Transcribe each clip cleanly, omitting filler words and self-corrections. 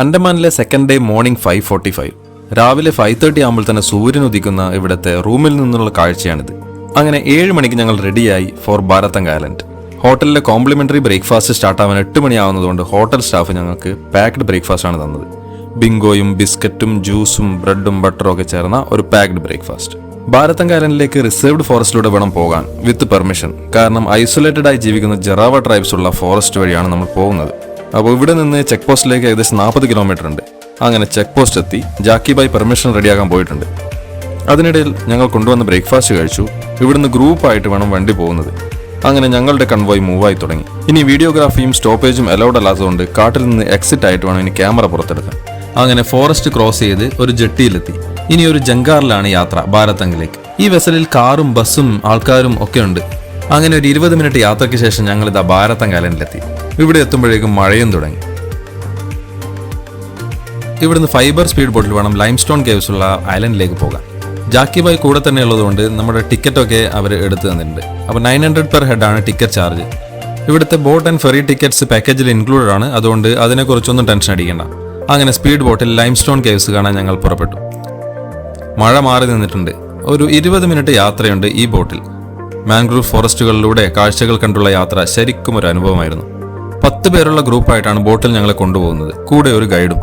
അണ്ടമാനിലെ second day morning 5:45. രാവിലെ 5:30 ആകുമ്പോൾ തന്നെ സൂര്യൻ ഉദിക്കുന്ന ഇവിടുത്തെ റൂമിൽ നിന്നുള്ള കാഴ്ചയാണിത്. അങ്ങനെ 7 മണിക്ക് ഞങ്ങൾ റെഡിയായി ഫോർ ബാരത്തംഗ് ഐലൻഡ്. ഹോട്ടലിലെ കോംപ്ലിമെന്ററി ബ്രേക്ക്ഫാസ്റ്റ് സ്റ്റാർട്ട് ആവാൻ 8 മണിയാവുന്നതുകൊണ്ട് ഹോട്ടൽ സ്റ്റാഫ് ഞങ്ങൾക്ക് പാക്ഡ് ബ്രേക്ക്ഫാസ്റ്റ് ആണ് തന്നത്. ബിങ്കോയും ബിസ്ക്കറ്റും ജ്യൂസും ബ്രെഡും ബട്ടറും ഒക്കെ ചേർന്ന ഒരു പാക്ഡ് ബ്രേക്ക്ഫാസ്റ്റ്. ബാരത്തംഗ് ഐലൻഡിലേക്ക് റിസർവ്ഡ് ഫോറസ്റ്റിലൂടെ വേണം പോകാൻ വിത്ത് പെർമിഷൻ. കാരണം ഐസൊലേറ്റഡ് ആയി ജീവിക്കുന്ന ജറാവ ട്രൈബ്സ് ഉള്ള ഫോറസ്റ്റ് വഴിയാണ് നമ്മൾ പോകുന്നത്. അപ്പോൾ ഇവിടെ നിന്ന് ചെക്ക് പോസ്റ്റിലേക്ക് ഏകദേശം 40 കിലോമീറ്റർ ഉണ്ട്. അങ്ങനെ ചെക്ക് പോസ്റ്റ് എത്തി ജാക്കിബായ് പെർമിഷൻ റെഡിയാക്കാൻ പോയിട്ടുണ്ട്. അതിനിടയിൽ ഞങ്ങൾ കൊണ്ടുവന്ന ബ്രേക്ക്ഫാസ്റ്റ് കഴിച്ചു. ഇവിടുന്ന് ഗ്രൂപ്പായിട്ട് വേണം വണ്ടി പോകുന്നത്. അങ്ങനെ ഞങ്ങളുടെ കൺവോയ് മൂവായി തുടങ്ങി. ഇനി വീഡിയോഗ്രാഫിയും സ്റ്റോപ്പേജും അലൗഡ് അല്ലാത്തതുകൊണ്ട് കാട്ടിൽ നിന്ന് എക്സിറ്റ് ആയിട്ട് വേണം ഇനി ക്യാമറ പുറത്തെടുക്കാൻ. അങ്ങനെ ഫോറസ്റ്റ് ക്രോസ് ചെയ്ത് ഒരു ജെട്ടിയിലെത്തി. ഇനി ഒരു ജങ്കാറിലാണ് യാത്ര ബാരത്തംഗിലേക്ക്. ഈ വെസലിൽ കാറും ബസ്സും ആൾക്കാരും ഒക്കെ ഉണ്ട്. അങ്ങനെ ഒരു 20 മിനിറ്റ് യാത്രയ്ക്ക് ശേഷം ഞങ്ങൾ ഇതാ ബാരത്തംഗ് ഐലൻഡിലെത്തി. ഇവിടെ എത്തുമ്പോഴേക്കും മഴയും തുടങ്ങി. ഇവിടുന്ന് ഫൈബർ സ്പീഡ് ബോട്ടിൽ വേണം ലൈംസ്റ്റോൺ കേവ്സ് ഉള്ള ഐലൻഡിലേക്ക് പോകാൻ. ജാക്കിബായ് കൂടെ തന്നെ ഉള്ളതുകൊണ്ട് നമ്മുടെ ടിക്കറ്റൊക്കെ അവർ എടുത്തു തന്നിട്ടുണ്ട്. അപ്പോൾ 900 പെർ ഹെഡ് ആണ് ടിക്കറ്റ് ചാർജ്. ഇവിടുത്തെ ബോട്ട് ആൻഡ് ഫെറി ടിക്കറ്റ്സ് പാക്കേജിൽ ഇൻക്ലൂഡഡ് ആണ്. അതുകൊണ്ട് അതിനെക്കുറിച്ചൊന്നും ടെൻഷൻ അടിക്കേണ്ട. അങ്ങനെ സ്പീഡ് ബോട്ടിൽ ലൈംസ്റ്റോൺ കേവ്സ് കാണാൻ ഞങ്ങൾ പുറപ്പെട്ടു. മഴ മാറി നിന്നിട്ടുണ്ട്. ഒരു 20 മിനിറ്റ് യാത്രയുണ്ട് ഈ ബോട്ടിൽ. മാൻഗ്രൂവ് ഫോറസ്റ്റുകളിലൂടെ കാഴ്ചകൾ കണ്ടുള്ള യാത്ര ശരിക്കും ഒരു അനുഭവമായിരുന്നു. 10 പേരുള്ള ഗ്രൂപ്പായിട്ടാണ് ബോട്ടിൽ ഞങ്ങളെ കൊണ്ടുപോകുന്നത്, കൂടെ ഒരു ഗൈഡും.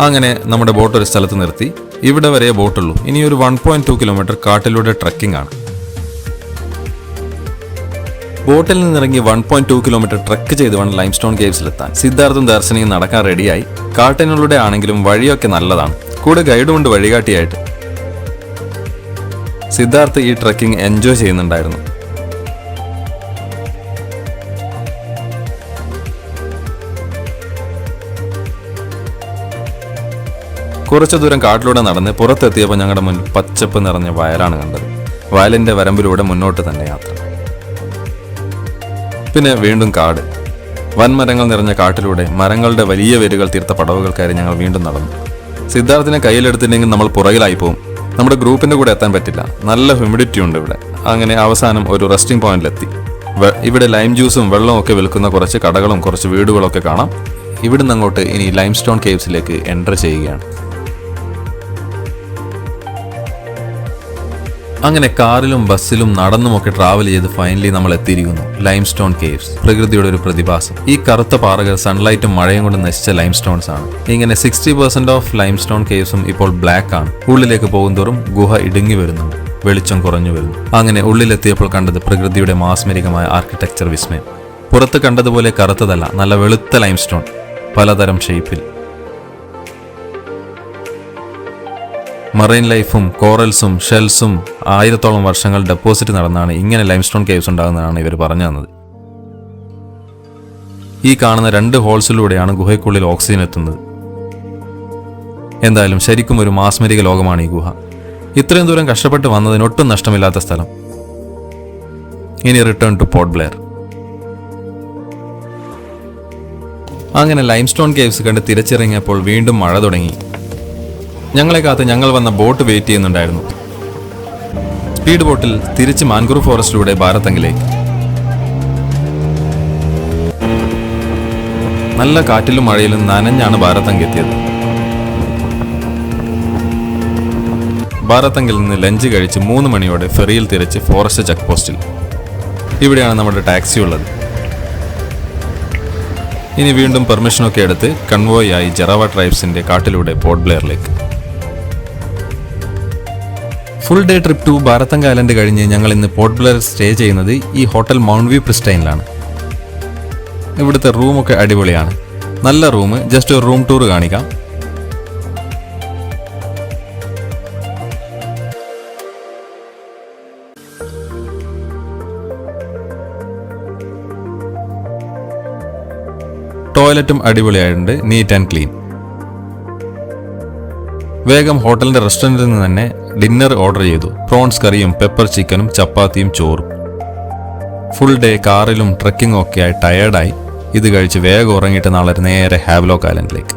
അങ്ങനെ നമ്മുടെ ബോട്ട് ഒരു സ്ഥലത്ത് നിർത്തി. ഇവിടെ വരെ ബോട്ടുള്ളൂ. ഇനി ഒരു 1.2 കിലോമീറ്റർ കാട്ടിലൂടെ ട്രക്കിംഗ് ആണ്. ബോട്ടിൽ നിന്നിറങ്ങി 1.2 കിലോമീറ്റർ ട്രക്ക് ചെയ്ത് വേണം ലൈംസ്റ്റോൺ കേവ്സിലെത്താൻ. സിദ്ധാർത്ഥും ദർശനയും നടക്കാൻ റെഡിയായി. കാട്ടിനുള്ളിടെ ആണെങ്കിലും വഴിയൊക്കെ നല്ലതാണ്. കൂടെ ഗൈഡുമുണ്ട് വഴികാട്ടിയായിട്ട്. സിദ്ധാർത്ഥ് ഈ ട്രക്കിംഗ് എൻജോയ് ചെയ്യുന്നുണ്ടായിരുന്നു. കുറച്ചു ദൂരം കാട്ടിലൂടെ നടന്ന് പുറത്തെത്തിയപ്പോൾ ഞങ്ങളുടെ മുന്നിൽ പച്ചപ്പ് നിറഞ്ഞ വയലാണ് കണ്ടത്. വയലിന്റെ വരമ്പിലൂടെ മുന്നോട്ട് തന്നെ യാത്ര. പിന്നെ വീണ്ടും കാട്. വൻമരങ്ങൾ നിറഞ്ഞ കാട്ടിലൂടെ മരങ്ങളുടെ വലിയ വേരുകൾ തീർത്ത പടവുകൾ കയറി ഞങ്ങൾ വീണ്ടും നടന്നു. സിദ്ധാർത്ഥിനെ കയ്യിലെടുത്തിട്ടുണ്ടെങ്കിൽ നമ്മൾ പുറകിലായി പോകും. നമ്മുടെ ഗ്രൂപ്പിന്റെ കൂടെ എത്താൻ പറ്റില്ല. നല്ല ഹ്യൂമിഡിറ്റി ഉണ്ട് ഇവിടെ. അങ്ങനെ അവസാനം ഒരു റെസ്റ്റിംഗ് പോയിന്റിലെത്തി. ഇവിടെ ലൈം ജ്യൂസും വെള്ളവും ഒക്കെ വിൽക്കുന്ന കുറച്ച് കടകളും കുറച്ച് വീടുകളൊക്കെ കാണാം. ഇവിടുന്ന് അങ്ങോട്ട് ഇനി ലൈംസ്റ്റോൺ കേവ്സിലേക്ക് എൻ്റർ ചെയ്യുകയാണ്. അങ്ങനെ കാറിലും ബസ്സിലും നടന്നുമൊക്കെ ട്രാവൽ ചെയ്ത് ഫൈനലി നമ്മൾ എത്തിയിരിക്കുന്നു ലൈംസ്റ്റോൺ കേവ്സ്. പ്രകൃതിയുടെ ഒരു പ്രതിഭാസം. ഈ കറുത്ത പാറകൾ സൺലൈറ്റും മഴയും കൊണ്ട് നശിച്ച ലൈംസ്റ്റോൺസ് ആണ്. ഇങ്ങനെ 60% ഓഫ് ലൈംസ്റ്റോൺ കേവ്സും ഇപ്പോൾ ബ്ലാക്ക് ആണ്. ഉള്ളിലേക്ക് പോകുന്തോറും ഗുഹ ഇടുങ്ങി വരുന്നുണ്ട്. വെളിച്ചം കുറഞ്ഞു വരുന്നു. അങ്ങനെ ഉള്ളിലെത്തിയപ്പോൾ കണ്ടത് പ്രകൃതിയുടെ മാസ്മരികമായ ആർക്കിടെക്ചർ വിസ്മയം. പുറത്ത് കണ്ടതുപോലെ കറുത്തതല്ല, നല്ല വെളുത്ത ലൈംസ്റ്റോൺ, പലതരം ഷേപ്പിൽ. മറൈൻ ലൈഫും കോറൽസും ഷെൽസും 1000ഓളം വർഷങ്ങൾ ഡെപ്പോസിറ്റ് നടന്നാണ് ഇങ്ങനെ ലൈംസ്റ്റോൺ കേവ്സ് ഉണ്ടാകുന്നതാണ് ഇവർ പറഞ്ഞു തന്നത്. ഈ കാണുന്ന 2 ഹോൾസിലൂടെയാണ് ഗുഹയ്ക്കുള്ളിൽ ഓക്സിജൻ എത്തുന്നത്. എന്തായാലും ശരിക്കും ഒരു മാസ്മരിക ലോകമാണ് ഈ ഗുഹ. ഇത്രയും ദൂരം കഷ്ടപ്പെട്ട് വന്നതിന് ഒട്ടും നഷ്ടമില്ലാത്ത സ്ഥലം. ഇനി റിട്ടേൺ ടു പോർട്ട് ബ്ലെയർ. അങ്ങനെ ലൈംസ്റ്റോൺ കേവ്സ് കണ്ട് തിരിച്ചിറങ്ങിയപ്പോൾ വീണ്ടും മഴ തുടങ്ങി. ഞങ്ങളെ കാത്ത് ഞങ്ങൾ വന്ന ബോട്ട് വെയിറ്റ് ചെയ്യുന്നുണ്ടായിരുന്നു. സ്പീഡ് ബോട്ടിൽ തിരിച്ച് മാൻഗ്രൂവ് ഫോറസ്റ്റിലൂടെ ബാരത്തംഗിലേക്ക്. നല്ല കാറ്റിലും മഴയിലും നനഞ്ഞാണ് ബാരത്തംഗ് എത്തിയത്. ബാരത്തംഗിൽ നിന്ന് ലഞ്ച് കഴിച്ച് 3 മണിയോടെ ഫെറിയിൽ തിരിച്ച് ഫോറസ്റ്റ് ചെക്ക് പോസ്റ്റിൽ. ഇവിടെയാണ് നമ്മുടെ ടാക്സി ഉള്ളത്. ഇനി വീണ്ടും പെർമിഷനൊക്കെ എടുത്ത് കൺവോയ് ആയി ജറാവ ട്രൈബ്സിന്റെ കാട്ടിലൂടെ പോർട്ട് ബ്ലെയറിലേക്ക്. Full day trip to Baratang island കഴിഞ്ഞ് ഞങ്ങൾ ഇന്ന് പോർട്ട് ബ്ലെയർ സ്റ്റേ ചെയ്യുന്നത് ഈ ഹോട്ടൽ മൗണ്ട് വ്യൂ പ്രിസ്റ്റൈനിലാണ്. ഇവിടുത്തെ റൂമൊക്കെ അടിപൊളിയാണ്. നല്ല റൂം. ജസ്റ്റ് ഒരു റൂം ടൂർ കാണിക്കാം. ടോയ്ലറ്റും അടിപൊളിയായിട്ടുണ്ട്. Neat and clean. വേഗം ഹോട്ടലിന്റെ റെസ്റ്റോറൻറ്റിൽ നിന്ന് തന്നെ ഡിന്നർ ഓർഡർ ചെയ്തു. പ്രോൺസ് കറിയും പെപ്പർ ചിക്കനും ചപ്പാത്തിയും ചോറും. ഫുൾ ഡേ കാറിലും ട്രക്കിങ്ങും ഒക്കെ ആയി ടയേർഡായി. ഇത് കഴിച്ച് വേഗം ഉറങ്ങിയിട്ട് നാളെ നേരെ ഹാവ്ലോക്ക് ഐലൻഡിലേക്ക്.